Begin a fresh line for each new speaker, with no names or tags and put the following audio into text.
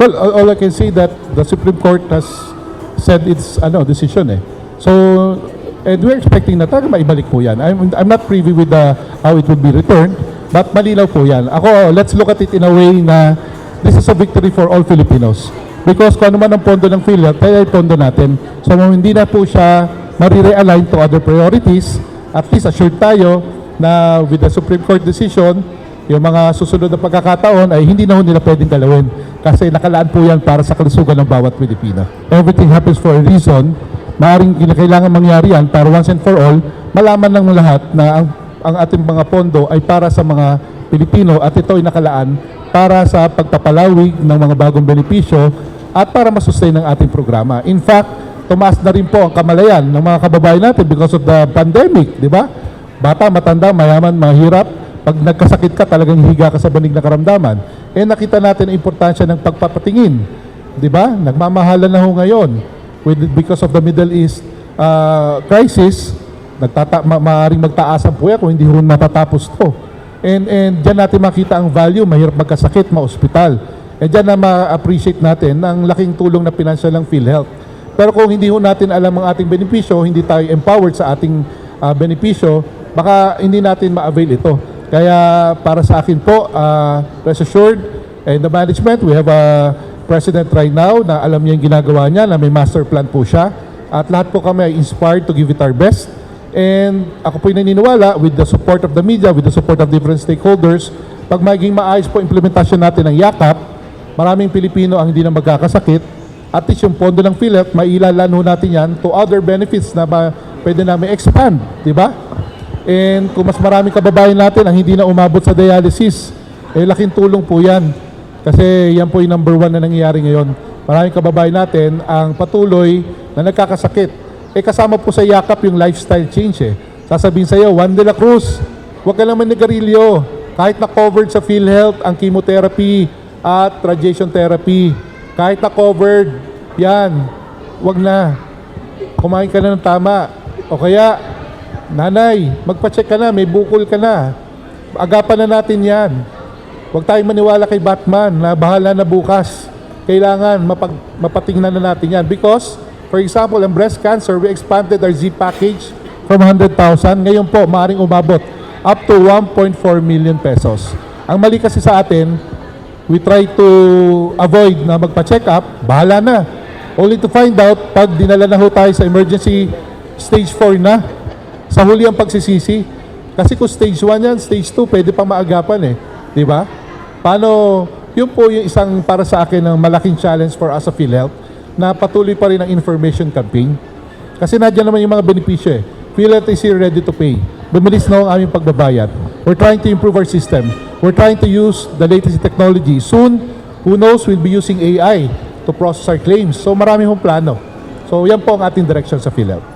Well, all I can say that the Supreme Court has said its decision eh. So, and we're expecting na talaga maibalik po yan. I'm not privy with how it will be returned, but malinaw po yan. Ako, let's look at it in a way na this is a victory for all Filipinos. Because kung ano man ang pondo ng PhilHealth, kaya yung pondo natin. So, hindi na po siya marirealign to other priorities. At least assured tayo na with the Supreme Court decision, yung mga susunod na pagkakataon ay hindi na ho nila pwedeng galawin kasi nakalaan po yan para sa kalusugan ng bawat Pilipino. Everything happens for a reason. Maaring kailangan mangyari yan para once and for all, malaman ng lahat na ang ating mga pondo ay para sa mga Pilipino at ito ay nakalaan para sa pagpapalawig ng mga bagong benepisyo at para masustain ang ating programa. In fact, tumaas na rin po ang kamalayan ng mga kababayan natin because of the pandemic, di ba? Bata, matanda, mayaman, mahirap. Pag nagkasakit ka, talagang higa ka sa banig na karamdaman. Eh nakita natin ang importansya ng pagpapatingin. Di ba? Nagmamahalan na ho ngayon. Because of the Middle East crisis, maaaring magtaas ang puya kung hindi ho matatapos to. And dyan natin makita ang value, mahirap magkasakit, ma-hospital. And dyan na ma-appreciate natin ang laking tulong na financial ng PhilHealth. Pero kung hindi ho natin alam ang ating benepisyo, hindi tayo empowered sa ating benepisyo, baka hindi natin ma-avail ito. Kaya para sa akin po, rest assured, and the management, we have a president right now na alam niya yung ginagawa niya, na may master plan po siya. At lahat po kami ay inspired to give it our best. And ako po'y naniniwala with the support of the media, with the support of different stakeholders, pag maging maayos po implementasyon natin ng yakap, maraming Pilipino ang hindi na magkakasakit. At least yung pondo ng PhilHealth, mailalan ho natin yan to other benefits na pwede namin expand, di ba? And kung mas maraming kababayan natin ang hindi na umabot sa dialysis, eh laking tulong po yan. Kasi yan po yung number 1 na nangyayari ngayon. Maraming kababayan natin ang patuloy na nagkakasakit. Eh kasama po sa yakap yung lifestyle change eh. Sasabihin sa'yo, Juan de la Cruz, huwag ka naman nigarilyo. Kahit na covered sa PhilHealth ang chemotherapy at radiation therapy, kahit na covered, yan, huwag na. Kumain ka na ng tama. O kaya, nanay, magpa-check ka na, may bukol ka na. Agapan na natin yan. Huwag tayong maniwala kay Batman na bahala na bukas. Kailangan mapatingnan na natin yan. Because, for example, ang breast cancer, we expanded our Z package from 100,000. Ngayon po, maaaring umabot up to 1.4 million pesos. Ang mali kasi sa atin, we try to avoid na magpa-check up, bahala na. Only to find out, pag dinala na ho tayo sa emergency stage 4 na, sa huli ang pagsisisi. Kasi kung stage 1 yan, stage 2, pwede pang maagapan eh. Di ba? Paano, yun po yung isang para sa akin ng malaking challenge for us sa PhilHealth na patuloy pa rin ang information campaign. Kasi nadyan naman yung mga benepisyo eh. PhilHealth is here ready to pay. Bumilis na ang aming pagbabayad. We're trying to improve our system. We're trying to use the latest technology. Soon, who knows, we'll be using AI to process our claims. So marami hong plano. So yan po ang ating direction sa PhilHealth.